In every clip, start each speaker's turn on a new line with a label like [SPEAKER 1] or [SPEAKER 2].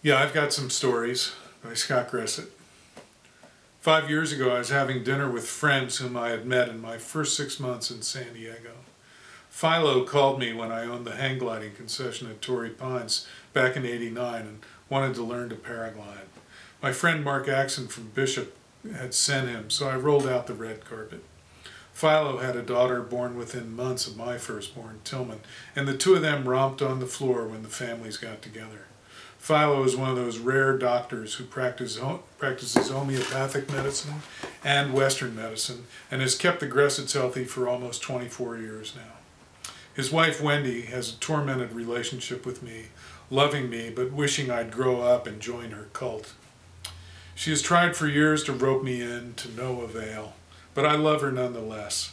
[SPEAKER 1] Yeah, I've got some stories by Scott Gressitt. 5 years ago, I was having dinner with friends whom I had met in my first 6 months in San Diego. Philo called me when I owned the hang gliding concession at Torrey Pines back in '89 and wanted to learn to paraglide. My friend Mark Axon from Bishop had sent him, so I rolled out the red carpet. Philo had a daughter born within months of my firstborn, Tillman, and the two of them romped on the floor when the families got together. Philo is one of those rare doctors who practices homeopathic medicine and Western medicine and has kept the Gressitts healthy for almost 24 years now. His wife Wendy has a tormented relationship with me, loving me but wishing I'd grow up and join her cult. She has tried for years to rope me in to no avail, but I love her nonetheless.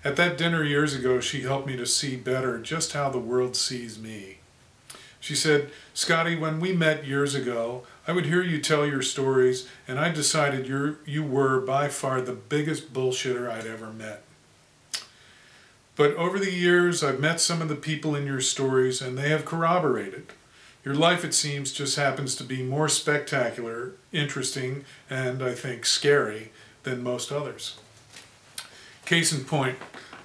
[SPEAKER 1] At that dinner years ago, she helped me to see better just how the world sees me. She said, "Scotty, when we met years ago, I would hear you tell your stories, and I decided you were by far the biggest bullshitter I'd ever met. But over the years, I've met some of the people in your stories, and they have corroborated. Your life, it seems, just happens to be more spectacular, interesting, and, I think, scary than most others." Case in point,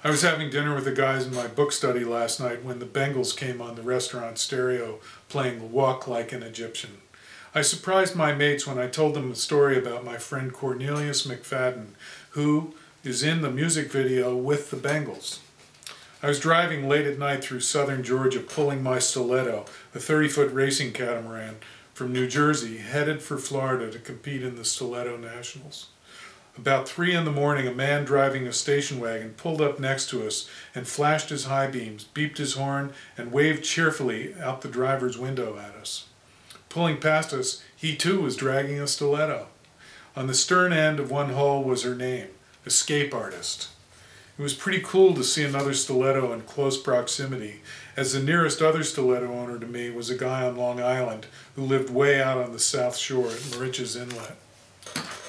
[SPEAKER 1] I was having dinner with the guys in my book study last night when the Bengals came on the restaurant stereo playing Walk Like an Egyptian. I surprised my mates when I told them a story about my friend Cornelius McFadden, who is in the music video with the Bengals. I was driving late at night through southern Georgia pulling my Stiletto, a 30-foot racing catamaran, from New Jersey, headed for Florida to compete in the Stiletto Nationals. About 3 in the morning, a man driving a station wagon pulled up next to us and flashed his high beams, beeped his horn, and waved cheerfully out the driver's window at us. Pulling past us, he too was dragging a stiletto. On the stern end of one hull was her name, Escape Artist. It was pretty cool to see another stiletto in close proximity, as the nearest other stiletto owner to me was a guy on Long Island who lived way out on the South Shore at Moriches Inlet.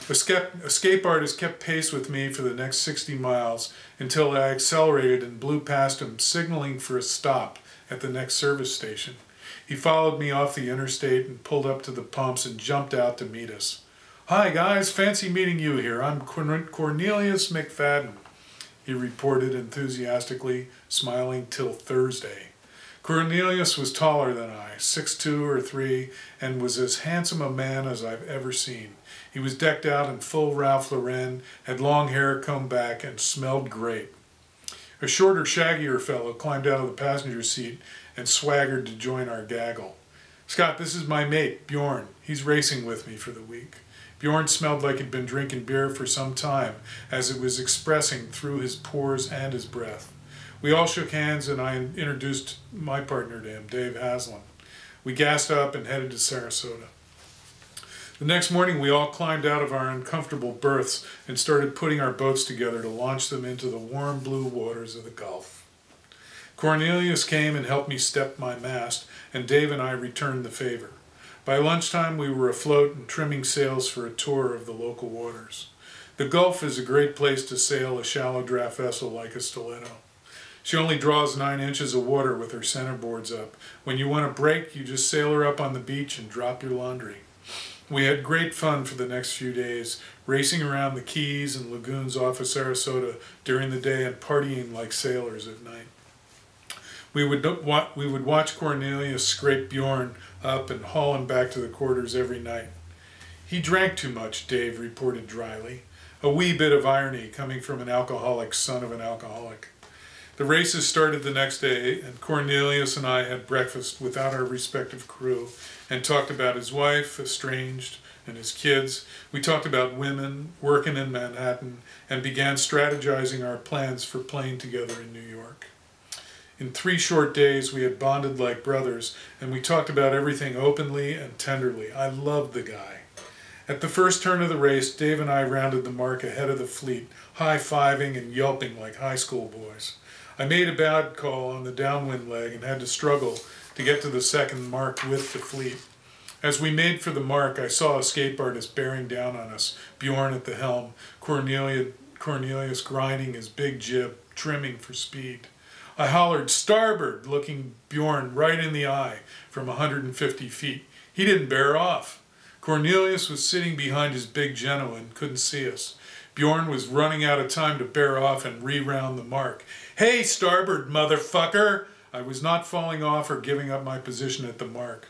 [SPEAKER 1] Escape Artist kept pace with me for the next 60 miles until I accelerated and blew past him, signaling for a stop at the next service station. He followed me off the interstate and pulled up to the pumps and jumped out to meet us. "Hi guys, fancy meeting you here. I'm Cornelius McFadden," he reported enthusiastically, smiling till Thursday. Cornelius was taller than I, 6'2" or 3", and was as handsome a man as I've ever seen. He was decked out in full Ralph Lauren, had long hair combed back, and smelled great. A shorter, shaggier fellow climbed out of the passenger seat and swaggered to join our gaggle. "Scott, this is my mate, Bjorn. He's racing with me for the week." Bjorn smelled like he'd been drinking beer for some time, as it was expressing through his pores and his breath. We all shook hands, and I introduced my partner to him, Dave Haslam. We gassed up and headed to Sarasota. The next morning, we all climbed out of our uncomfortable berths and started putting our boats together to launch them into the warm blue waters of the Gulf. Cornelius came and helped me step my mast, and Dave and I returned the favor. By lunchtime, we were afloat and trimming sails for a tour of the local waters. The Gulf is a great place to sail a shallow draft vessel like a Stiletto. She only draws 9 inches of water with her centerboards up. When you want a break, you just sail her up on the beach and drop your laundry. We had great fun for the next few days, racing around the Keys and lagoons off of Sarasota during the day and partying like sailors at night. We would watch Cornelius scrape Bjorn up and haul him back to the quarters every night. "He drank too much," Dave reported dryly, a wee bit of irony coming from an alcoholic son of an alcoholic. The races started the next day, and Cornelius and I had breakfast without our respective crew and talked about his wife, estranged, and his kids. We talked about women, working in Manhattan, and began strategizing our plans for playing together in New York. In 3 short days, we had bonded like brothers, and we talked about everything openly and tenderly. I loved the guy. At the first turn of the race, Dave and I rounded the mark ahead of the fleet, high-fiving and yelping like high school boys. I made a bad call on the downwind leg and had to struggle to get to the second mark with the fleet. As we made for the mark, I saw Escape Artist bearing down on us, Bjorn at the helm, Cornelius grinding his big jib, trimming for speed. I hollered, "Starboard," looking Bjorn right in the eye from 150 feet. He didn't bear off. Cornelius was sitting behind his big Genoa and couldn't see us. Bjorn was running out of time to bear off and re-round the mark. "Hey, starboard, motherfucker!" I was not falling off or giving up my position at the mark.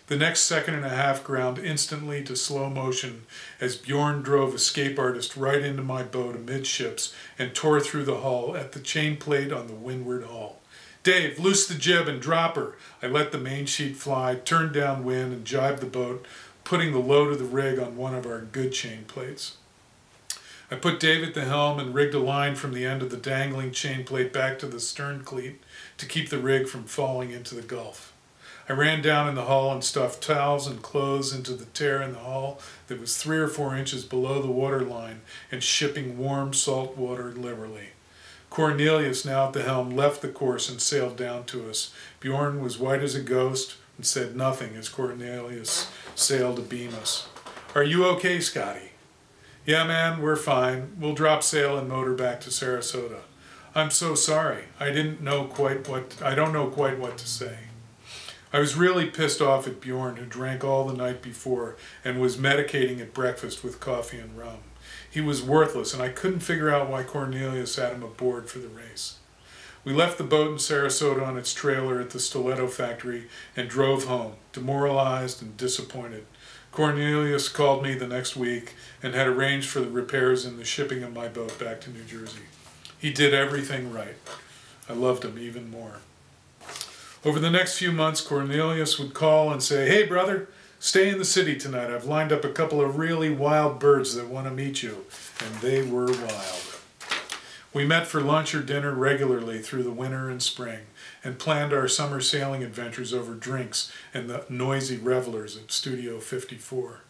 [SPEAKER 1] The next second and a half ground instantly to slow motion as Bjorn drove Escape Artist right into my boat amidships and tore through the hull at the chain plate on the windward hull. "Dave, loose the jib and drop her." I let the main sheet fly, turned downwind and jibed the boat, putting the load of the rig on one of our good chain plates. I put Dave at the helm and rigged a line from the end of the dangling chain plate back to the stern cleat to keep the rig from falling into the Gulf. I ran down in the hull and stuffed towels and clothes into the tear in the hull that was 3 or 4 inches below the water line and shipping warm salt water liberally. Cornelius, now at the helm, left the course and sailed down to us. Bjorn was white as a ghost and said nothing as Cornelius sailed to beam us. "Are you okay, Scotty?" "Yeah, man, we're fine. We'll drop sail and motor back to Sarasota." "I'm so sorry. I don't know quite what to say." I was really pissed off at Bjorn, who drank all the night before and was medicating at breakfast with coffee and rum. He was worthless, and I couldn't figure out why Cornelius had him aboard for the race. We left the boat in Sarasota on its trailer at the stiletto factory and drove home, demoralized and disappointed. Cornelius called me the next week and had arranged for the repairs and the shipping of my boat back to New Jersey. He did everything right. I loved him even more. Over the next few months, Cornelius would call and say, "Hey, brother, stay in the city tonight. I've lined up a couple of really wild birds that want to meet you." And they were wild. We met for lunch or dinner regularly through the winter and spring and planned our summer sailing adventures over drinks and the noisy revelers at Studio 54.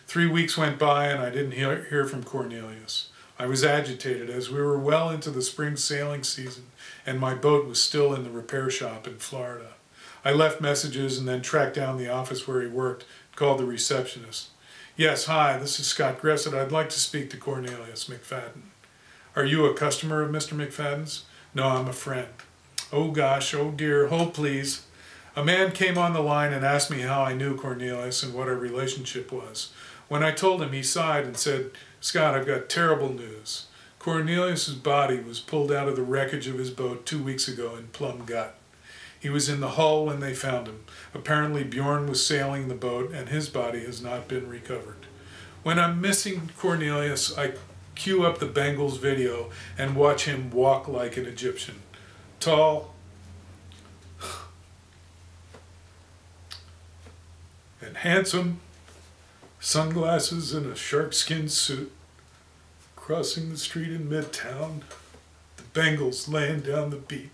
[SPEAKER 1] 3 weeks went by and I didn't hear from Cornelius. I was agitated as we were well into the spring sailing season and my boat was still in the repair shop in Florida. I left messages and then tracked down the office where he worked and called the receptionist. "Yes, hi, this is Scott Gressitt. I'd like to speak to Cornelius McFadden." "Are you a customer of Mr. McFadden's?" "No, I'm a friend." "Oh gosh, oh dear, hold please." A man came on the line and asked me how I knew Cornelius and what our relationship was. When I told him, he sighed and said, "Scott, I've got terrible news. Cornelius's body was pulled out of the wreckage of his boat 2 weeks ago in Plum Gut. He was in the hull when they found him. Apparently Bjorn was sailing the boat and his body has not been recovered. When I'm missing Cornelius, I cue up the Bengals video and watch him walk like an Egyptian. Tall and handsome, sunglasses and a sharkskin suit, crossing the street in Midtown, the Bengals laying down the beat.